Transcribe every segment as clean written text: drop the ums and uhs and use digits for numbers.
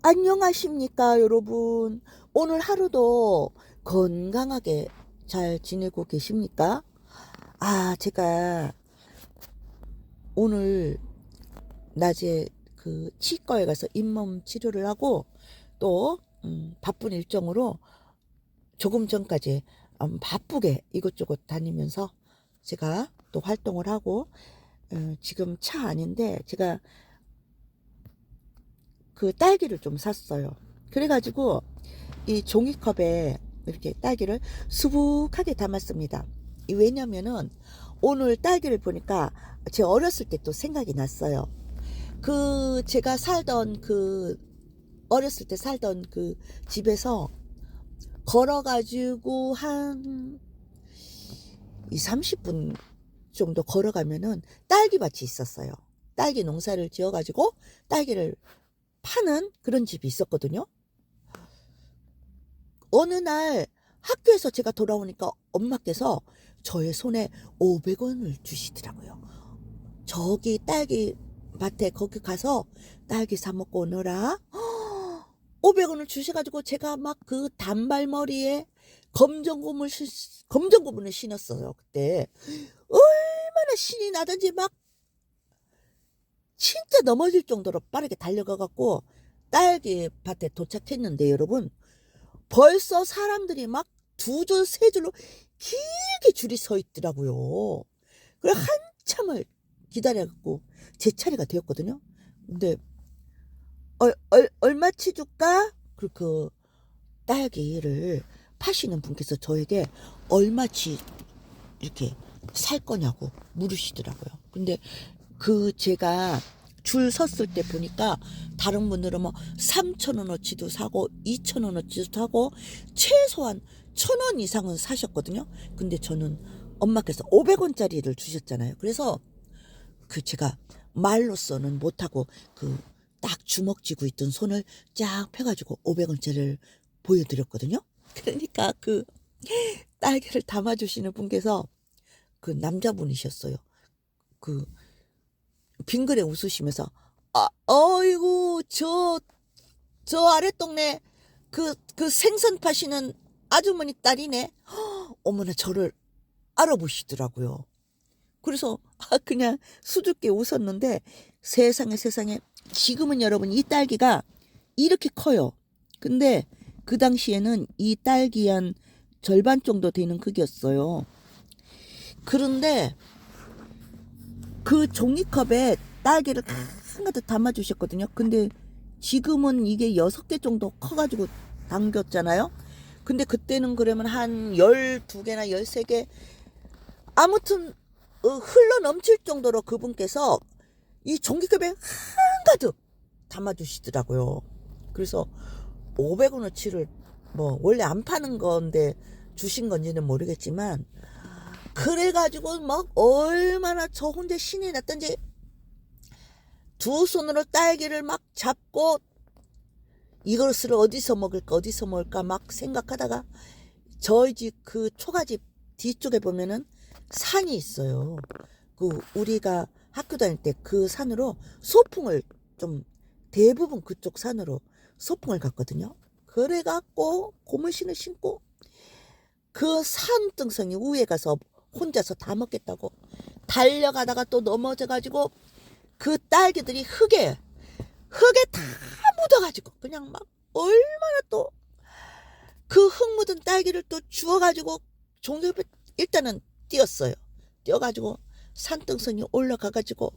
안녕하십니까, 여러분. 오늘 하루도 건강하게 잘 지내고 계십니까? 제가 오늘 낮에 그 치과에 가서 잇몸 치료를 하고 또 바쁜 일정으로 조금 전까지 바쁘게 이것저것 다니면서 제가 또 활동을 하고 지금 차 안인데 제가 그 딸기를 좀 샀어요. 그래가지고 이 종이컵에 이렇게 딸기를 수북하게 담았습니다. 왜냐면은 오늘 딸기를 보니까 제 어렸을 때 또 생각이 났어요. 그 제가 살던 그 어렸을 때 살던 그 집에서 걸어가지고 한 2, 30분 정도 걸어가면은 딸기밭이 있었어요. 딸기 농사를 지어가지고 딸기를 파는 그런 집이 있었거든요. 어느 날 학교에서 제가 돌아오니까 엄마께서 저의 손에 500원을 주시더라고요. 저기 딸기 밭에 거기 가서 딸기 사 먹고 오너라. 500원을 주셔가지고 제가 막 그 단발머리에 검정 고무를 신었어요. 그때 얼마나 신이 나든지 막 진짜 넘어질 정도로 빠르게 달려가갖고 딸기 밭에 도착했는데 여러분, 벌써 사람들이 막 두 줄, 세 줄로 길게 줄이 서 있더라고요. 그래, 한참을 기다려갖고 제 차례가 되었거든요. 근데, 얼마치 줄까? 그 딸기를 파시는 분께서 저에게 얼마치 이렇게 살 거냐고 물으시더라고요. 근데 그 제가 줄 섰을 때 보니까 다른 분들은 뭐 3,000원어치도 사고 2,000원어치도 사고 최소한 1,000원 이상은 사셨거든요. 근데 저는 엄마께서 500원짜리를 주셨잖아요. 그래서 그 제가 말로서는 못하고 그 딱 주먹 쥐고 있던 손을 쫙 펴가지고 500원짜리를 보여드렸거든요. 그러니까 그 딸기를 담아주시는 분께서 그 남자분이셨어요. 그 빙그레 웃으시면서 어이구 저 아랫동네 그 생선 파시는 아주머니 딸이네. 어머나 저를 알아보시더라고요. 그래서 그냥 수줍게 웃었는데 세상에 지금은 여러분 이 딸기가 이렇게 커요. 근데 그 당시에는 이 딸기 한 절반 정도 되는 크기였어요. 그런데 그 종이컵에 딸기를 한가득 담아주셨거든요. 근데 지금은 이게 6개 정도 커가지고 담겼잖아요. 근데 그때는 그러면 한 12개나 13개 아무튼 흘러 넘칠 정도로 그분께서 이 종이컵에 한가득 담아주시더라고요. 그래서 500원어치를 뭐 원래 안 파는 건데 주신 건지는 모르겠지만 그래가지고 막 얼마나 저 혼자 신이 났던지 두 손으로 딸기를 막 잡고 이것을 어디서 먹을까 막 생각하다가 저희 집 그 초가집 뒤쪽에 보면은 산이 있어요. 그 우리가 학교 다닐 때 그 산으로 소풍을 좀 대부분 그쪽 산으로 소풍을 갔거든요. 그래갖고 고무신을 신고 그 산등성이 위에 가서 혼자서 다 먹겠다고 달려가다가 또 넘어져가지고 그 딸기들이 흙에 다 묻어가지고 그냥 막 얼마나 또 그 흙 묻은 딸기를 또 주워가지고 종이컵에 일단은 띄었어요. 띄어가지고 산등성이 올라가가지고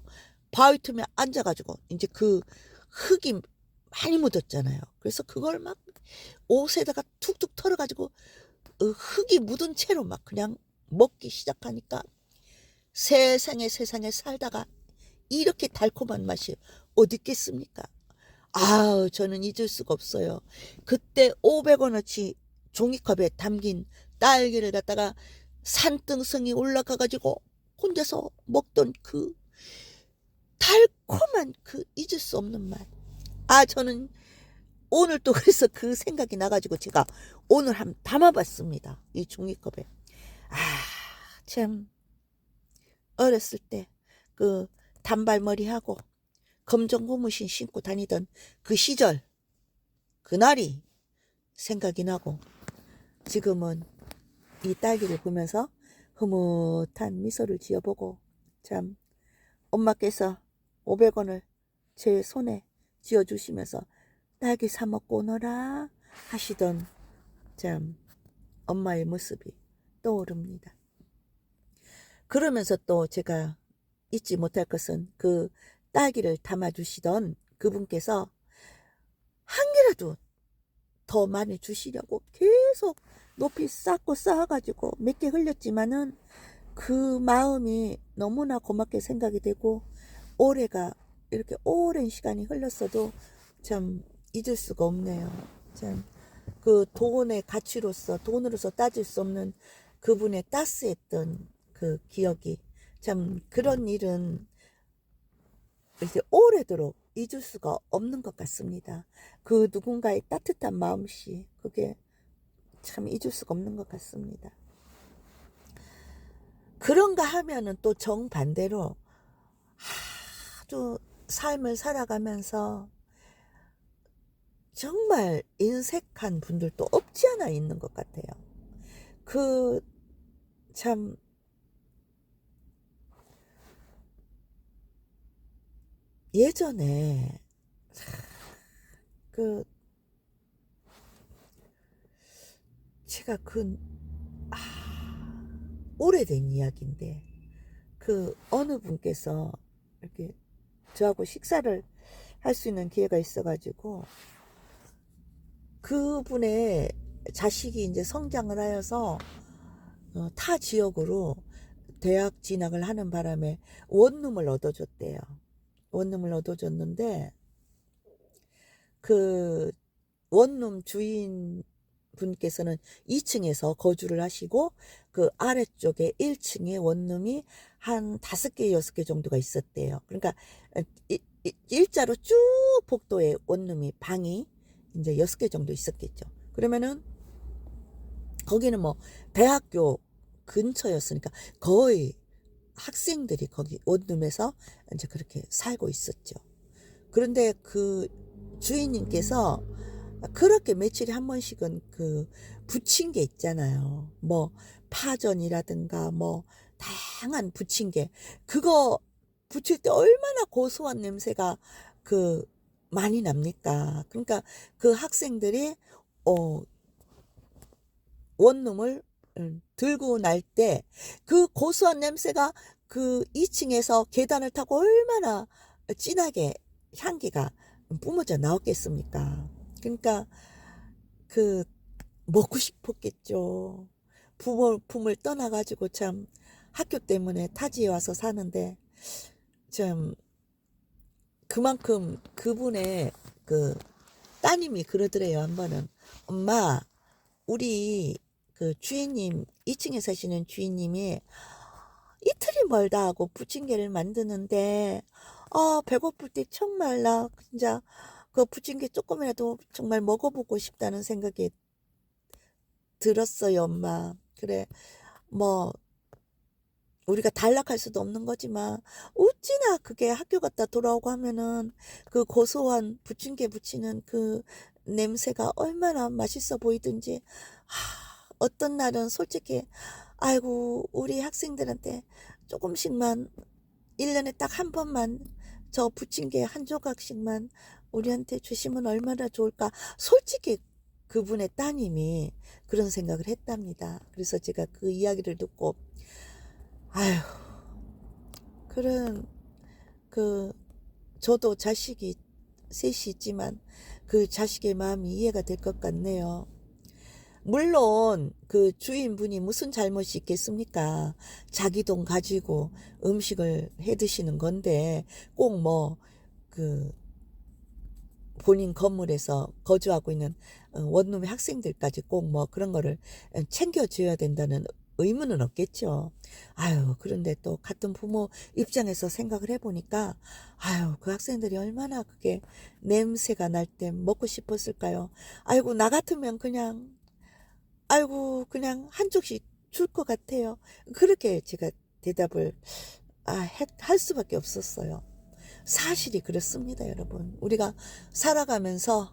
바위 틈에 앉아가지고 이제 그 흙이 많이 묻었잖아요. 그래서 그걸 막 옷에다가 툭툭 털어가지고 흙이 묻은 채로 막 그냥 먹기 시작하니까 세상에 살다가 이렇게 달콤한 맛이 어디 있겠습니까? 저는 잊을 수가 없어요. 그때 500원어치 종이컵에 담긴 딸기를 갖다가 산등성이 올라가가지고 혼자서 먹던 그 달콤한 그 잊을 수 없는 맛. 저는 오늘 또 그래서 그 생각이 나가지고 제가 오늘 한번 담아봤습니다. 이 종이컵에. 참, 어렸을 때 그 단발머리하고 검정 고무신 신고 다니던 그 시절 그날이 생각이 나고 지금은 이 딸기를 보면서 흐뭇한 미소를 지어보고 참 엄마께서 500원을 제 손에 쥐어주시면서 딸기 사 먹고 오너라 하시던 참 엄마의 모습이 떠오릅니다. 그러면서 또 제가 잊지 못할 것은 그 딸기를 담아주시던 그분께서 한 개라도 더 많이 주시려고 계속 높이 쌓고 쌓아가지고 몇 개 흘렸지만은 그 마음이 너무나 고맙게 생각이 되고 올해가 이렇게 오랜 시간이 흘렀어도 참 잊을 수가 없네요. 참 그 돈의 가치로서 돈으로서 따질 수 없는 그분의 따스했던 그 기억이 참 그런 일은 이제 오래도록 잊을 수가 없는 것 같습니다. 그 누군가의 따뜻한 마음씨 그게 참 잊을 수가 없는 것 같습니다. 그런가 하면은 또 정반대로 아주 삶을 살아가면서 정말 인색한 분들도 없지 않아 있는 것 같아요. 그 참 예전에 그 제가 오래된 이야기인데 그 어느 분께서 이렇게 저하고 식사를 할 수 있는 기회가 있어가지고 그분의 자식이 이제 성장을 하여서 타 지역으로 대학 진학을 하는 바람에 원룸을 얻어줬대요. 원룸을 얻어줬는데 그 원룸 주인 분께서는 2층에서 거주를 하시고 그 아래쪽에 1층에 원룸이 한 5개, 6개 정도가 있었대요. 그러니까 일자로 쭉 복도에 원룸이 방이 이제 6개 정도 있었겠죠. 그러면은 거기는 뭐 대학교 근처였으니까 거의 학생들이 거기 원룸에서 이제 그렇게 살고 있었죠. 그런데 그 주인님께서 그렇게 며칠에 한 번씩은 그 부침개 있잖아요. 뭐 파전이라든가 뭐 다양한 부침개 그거 부칠 때 얼마나 고소한 냄새가 그 많이 납니까? 그러니까 그 학생들이 원룸을 들고 날 때 그 고소한 냄새가 그 2층에서 계단을 타고 얼마나 진하게 향기가 뿜어져 나왔겠습니까? 그러니까 그 먹고 싶었겠죠. 부모품을 떠나가지고 참 학교 때문에 타지에 와서 사는데 참 그만큼 그분의 그 따님이 그러더래요. 한 번은 엄마 우리 그 주인님 2층에 사시는 주인님이 이틀이 멀다 하고 부침개를 만드는데 배고플 때 정말 나 진짜 그 부침개 조금이라도 정말 먹어보고 싶다는 생각이 들었어요 엄마. 그래 뭐 우리가 단락할 수도 없는 거지만 어찌나 그게 학교 갔다 돌아오고 하면은 그 고소한 부침개 부치는 그 냄새가 얼마나 맛있어 보이든지 어떤 날은 솔직히 아이고 우리 학생들한테 조금씩만 1년에 딱 한 번만 저 부침개 한 조각씩만 우리한테 주시면 얼마나 좋을까 솔직히 그분의 따님이 그런 생각을 했답니다. 그래서 제가 그 이야기를 듣고 아휴 그런 그 저도 자식이 셋이 있지만 그 자식의 마음이 이해가 될 것 같네요. 물론 그 주인분이 무슨 잘못이 있겠습니까? 자기 돈 가지고 음식을 해 드시는 건데 꼭 뭐 그 본인 건물에서 거주하고 있는 원룸의 학생들까지 꼭 뭐 그런 거를 챙겨줘야 된다는 의무는 없겠죠. 아유, 그런데 또 같은 부모 입장에서 생각을 해보니까, 아유, 그 학생들이 얼마나 그게 냄새가 날 때 먹고 싶었을까요? 아이고, 나 같으면 그냥, 아이고, 그냥 한 쪽씩 줄 것 같아요. 그렇게 제가 대답을, 할 수밖에 없었어요. 사실이 그렇습니다, 여러분. 우리가 살아가면서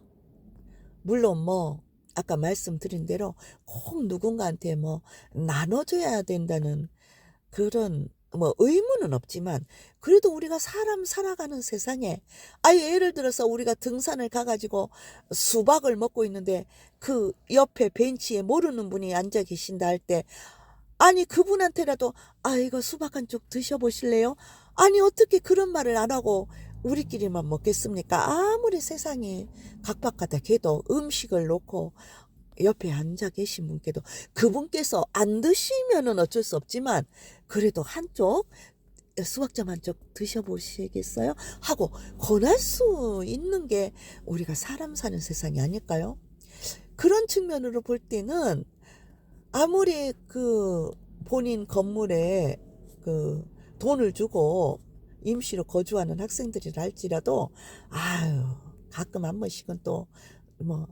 물론 뭐 아까 말씀드린 대로 꼭 누군가한테 뭐 나눠줘야 된다는 그런 뭐 의무는 없지만 그래도 우리가 사람 살아가는 세상에 아예 예를 들어서 우리가 등산을 가가지고 수박을 먹고 있는데 그 옆에 벤치에 모르는 분이 앉아 계신다 할 때 아니 그분한테라도 아 이거 수박 한 쪽 드셔보실래요? 아니 어떻게 그런 말을 안 하고 우리끼리만 먹겠습니까? 아무리 세상이 각박하다 해도 음식을 놓고 옆에 앉아 계신 분께도 그분께서 안 드시면은 어쩔 수 없지만 그래도 한쪽 수박점 한쪽 드셔보시겠어요? 하고 권할 수 있는 게 우리가 사람 사는 세상이 아닐까요? 그런 측면으로 볼 때는 아무리 그 본인 건물에 그 돈을 주고 임시로 거주하는 학생들이라 할지라도 아유 가끔 한 번씩은 또 뭐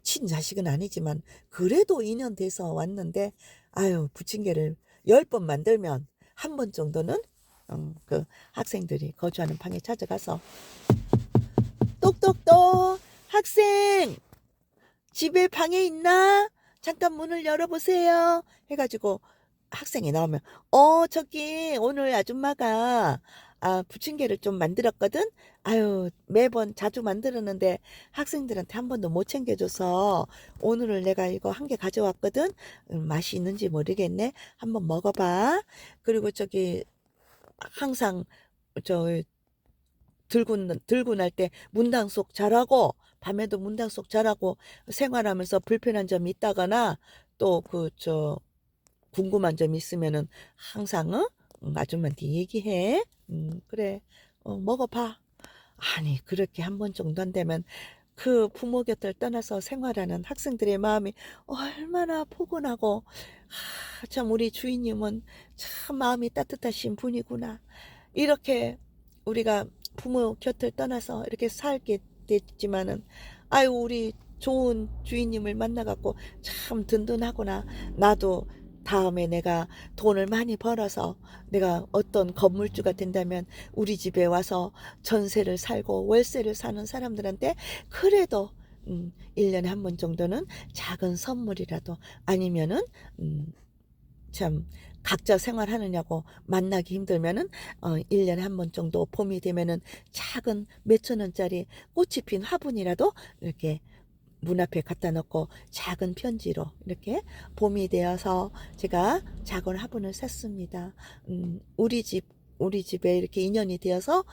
친자식은 아니지만 그래도 인연 돼서 왔는데 아유 부침개를 10번 만들면 한 번 정도는 그 학생들이 거주하는 방에 찾아가서 똑똑똑 학생 집에 방에 있나? 잠깐 문을 열어보세요. 해가지고 학생이 나오면 저기 오늘 아줌마가 부침개를 좀 만들었거든. 아유 매번 자주 만들었는데 학생들한테 한 번도 못 챙겨줘서 오늘을 내가 이거 한 개 가져왔거든. 맛이 있는지 모르겠네. 한번 먹어봐. 그리고 저기 항상 저 들고 날 때 문단속 잘하고 밤에도 문단속 잘하고 생활하면서 불편한 점이 있다거나 또 궁금한 점 있으면은 항상 아줌마한테 얘기해. 그래. 먹어봐. 아니 그렇게 한 번 정도 안 되면 그 부모 곁을 떠나서 생활하는 학생들의 마음이 얼마나 포근하고 참 우리 주인님은 참 마음이 따뜻하신 분이구나. 이렇게 우리가 부모 곁을 떠나서 이렇게 살게 됐지만은 아유 우리 좋은 주인님을 만나갖고 참 든든하구나. 나도 다음에 내가 돈을 많이 벌어서 내가 어떤 건물주가 된다면 우리 집에 와서 전세를 살고 월세를 사는 사람들한테 그래도 1년에 한 번 정도는 작은 선물이라도 아니면은 참 각자 생활하느냐고 만나기 힘들면은 1년에 한 번 정도 봄이 되면은 작은 몇천 원짜리 꽃이 핀 화분이라도 이렇게 문 앞에 갖다 놓고 작은 편지로 이렇게 봄이 되어서 제가 작은 화분을 샀습니다. 우리 집에 이렇게 인연이 되어서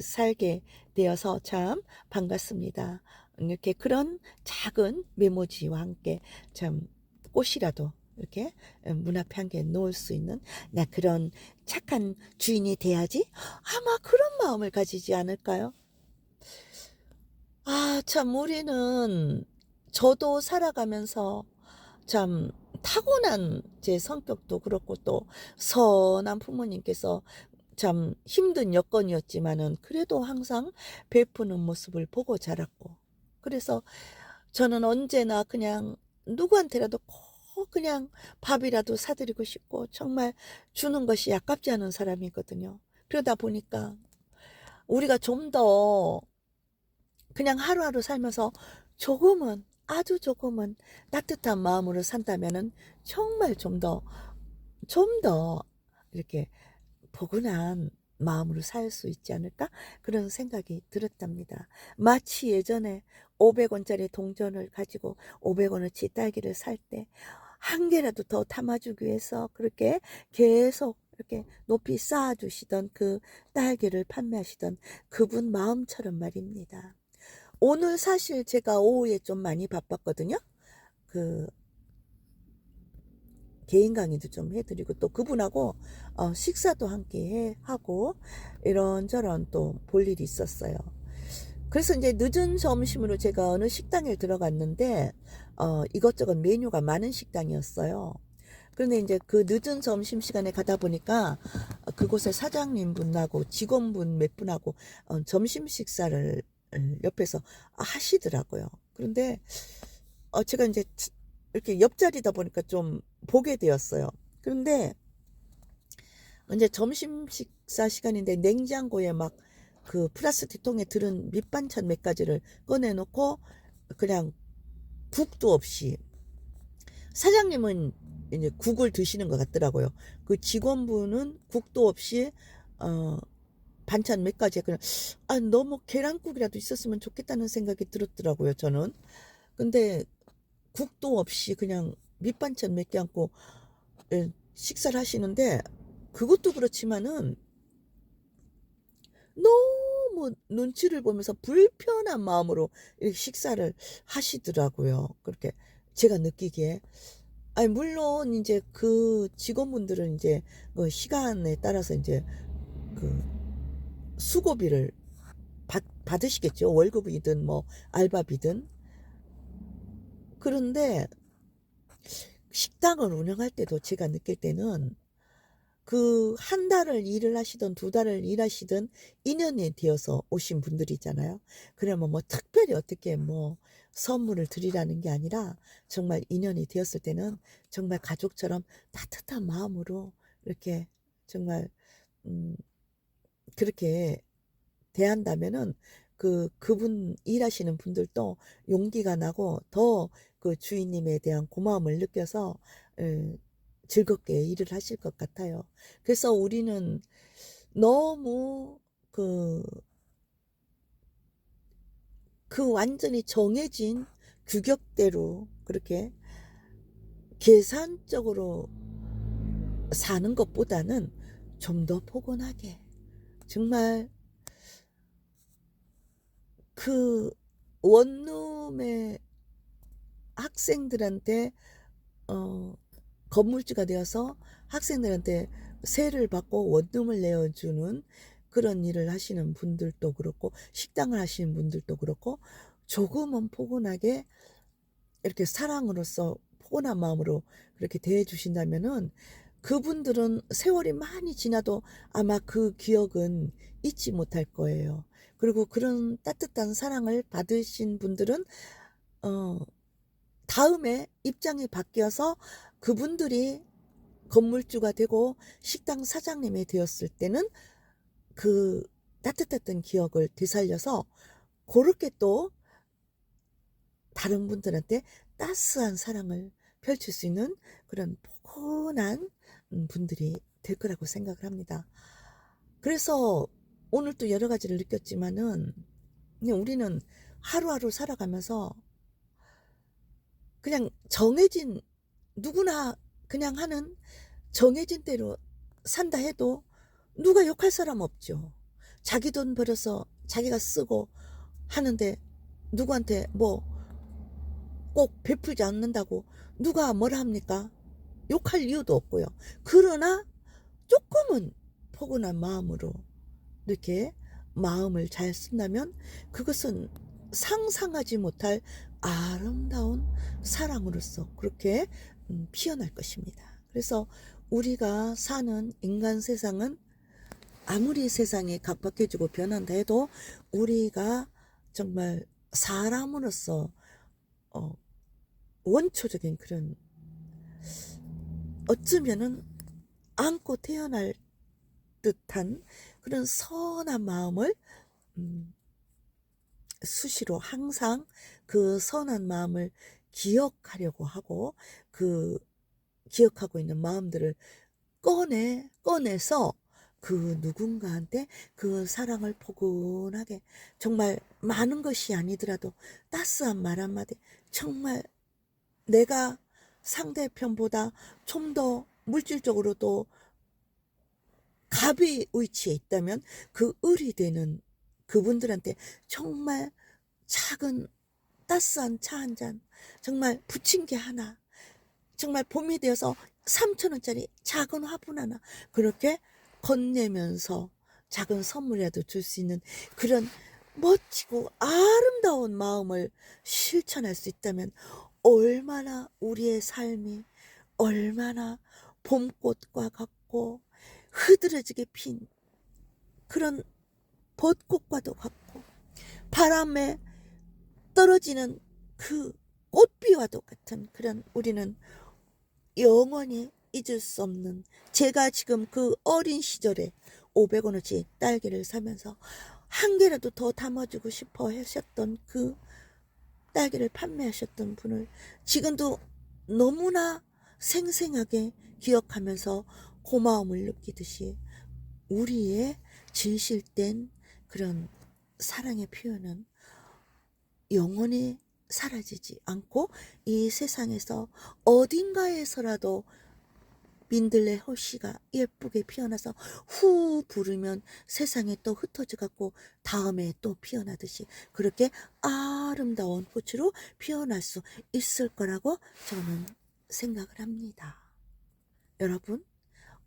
살게 되어서 참 반갑습니다. 이렇게 그런 작은 메모지와 함께 참 꽃이라도 이렇게 문 앞에 한 개 놓을 수 있는 나 그런 착한 주인이 돼야지 아마 그런 마음을 가지지 않을까요? 참 우리는 저도 살아가면서 참 타고난 제 성격도 그렇고 또 선한 부모님께서 참 힘든 여건이었지만은 그래도 항상 베푸는 모습을 보고 자랐고 그래서 저는 언제나 그냥 누구한테라도 꼭 그냥 밥이라도 사드리고 싶고 정말 주는 것이 아깝지 않은 사람이거든요. 그러다 보니까 우리가 좀 더 그냥 하루하루 살면서 조금은 아주 조금은 따뜻한 마음으로 산다면은 정말 좀 더 이렇게 포근한 마음으로 살 수 있지 않을까? 그런 생각이 들었답니다. 마치 예전에 500원짜리 동전을 가지고 500원어치 딸기를 살 때 한 개라도 더 담아주기 위해서 그렇게 계속 이렇게 높이 쌓아주시던 그 딸기를 판매하시던 그분 마음처럼 말입니다. 오늘 사실 제가 오후에 좀 많이 바빴거든요. 그 개인 강의도 좀 해드리고 또 그분하고 식사도 함께 하고 이런저런 또 볼 일이 있었어요. 그래서 이제 늦은 점심으로 제가 어느 식당에 들어갔는데 이것저것 메뉴가 많은 식당이었어요. 그런데 이제 그 늦은 점심 시간에 가다 보니까 그곳의 사장님 분하고 직원분 몇 분하고 점심 식사를 옆에서 하시더라고요. 그런데 제가 이제 이렇게 옆자리다 보니까 좀 보게 되었어요. 그런데 이제 점심 식사 시간인데 냉장고에 막 그 플라스틱 통에 들은 밑반찬 몇 가지를 꺼내놓고 그냥 국도 없이, 사장님은 이제 국을 드시는 것 같더라고요. 그 직원분은 국도 없이 반찬 몇 가지 그냥 너무 계란국이라도 있었으면 좋겠다는 생각이 들었더라고요, 저는. 근데 국도 없이 그냥 밑반찬 몇 개 안고 식사를 하시는데, 그것도 그렇지만은 너무 눈치를 보면서 불편한 마음으로 이렇게 식사를 하시더라고요. 그렇게 제가 느끼기에. 아니, 물론 이제 그 직원분들은 이제 그 시간에 따라서 이제 그 수고비를 받으시겠죠. 월급이든 뭐 알바비든. 그런데 식당을 운영할 때도 제가 느낄 때는 그 한 달을 일을 하시든 두 달을 일하시든 인연이 되어서 오신 분들이잖아요. 그러면 뭐 특별히 어떻게 뭐 선물을 드리라는 게 아니라, 정말 인연이 되었을 때는 정말 가족처럼 따뜻한 마음으로 이렇게 정말 그렇게 대한다면은 그분 일하시는 분들도 용기가 나고 더 그 주인님에 대한 고마움을 느껴서 즐겁게 일을 하실 것 같아요. 그래서 우리는 너무 그 완전히 정해진 규격대로 그렇게 계산적으로 사는 것보다는 좀 더 포근하게, 정말 그 원룸의 학생들한테 건물주가 되어서 학생들한테 세를 받고 원룸을 내어주는 그런 일을 하시는 분들도 그렇고, 식당을 하시는 분들도 그렇고, 조금은 포근하게 이렇게 사랑으로서 포근한 마음으로 그렇게 대해 주신다면은, 그분들은 세월이 많이 지나도 아마 그 기억은 잊지 못할 거예요. 그리고 그런 따뜻한 사랑을 받으신 분들은 다음에 입장이 바뀌어서 그분들이 건물주가 되고 식당 사장님이 되었을 때는 그 따뜻했던 기억을 되살려서 그렇게 또 다른 분들한테 따스한 사랑을 펼칠 수 있는 그런 포근한 분들이 될 거라고 생각을 합니다. 그래서 오늘 또 여러 가지를 느꼈지만은, 그냥 우리는 하루하루 살아가면서 그냥 정해진, 누구나 그냥 하는 정해진 대로 산다 해도 누가 욕할 사람 없죠. 자기 돈 벌어서 자기가 쓰고 하는데 누구한테 뭐 꼭 베풀지 않는다고 누가 뭐라 합니까? 욕할 이유도 없고요. 그러나 조금은 포근한 마음으로 이렇게 마음을 잘 쓴다면 그것은 상상하지 못할 아름다운 사랑으로서 그렇게 피어날 것입니다. 그래서 우리가 사는 인간 세상은 아무리 세상이 각박해지고 변한다 해도 우리가 정말 사람으로서 원초적인 그런, 어쩌면은 안고 태어날 듯한 그런 선한 마음을 수시로 항상 그 선한 마음을 기억하려고 하고, 그 기억하고 있는 마음들을 꺼내서 그 누군가한테 그 사랑을 포근하게, 정말 많은 것이 아니더라도 따스한 말 한마디, 정말 내가 상대편보다 좀 더 물질적으로도 갑의 위치에 있다면 그 을이 되는 그분들한테 정말 작은 따스한 차 한 잔, 정말 부침개 하나, 정말 봄이 되어서 3,000원짜리 작은 화분 하나 그렇게 건네면서 작은 선물이라도 줄 수 있는 그런 멋지고 아름다운 마음을 실천할 수 있다면, 얼마나 우리의 삶이 얼마나 봄꽃과 같고 흐드러지게 핀 그런 벚꽃과도 같고 바람에 떨어지는 그 꽃비와도 같은 그런, 우리는 영원히 잊을 수 없는, 제가 지금 그 어린 시절에 500원어치 딸기를 사면서 한 개라도 더 담아주고 싶어 하셨던 그 딸기를 판매하셨던 분을 지금도 너무나 생생하게 기억하면서 고마움을 느끼듯이 우리의 진실된 그런 사랑의 표현은 영원히 사라지지 않고 이 세상에서 어딘가에서라도 민들레 호씨가 예쁘게 피어나서 후 부르면 세상에 또 흩어져 갖고 다음에 또 피어나듯이 그렇게 아름다운 꽃으로 피어날 수 있을 거라고 저는 생각을 합니다. 여러분,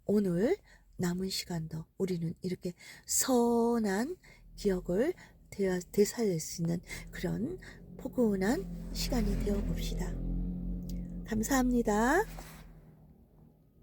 오늘 남은 시간도 우리는 이렇게 선한 기억을 되살릴 수 있는 그런 포근한 시간이 되어 봅시다. 감사합니다.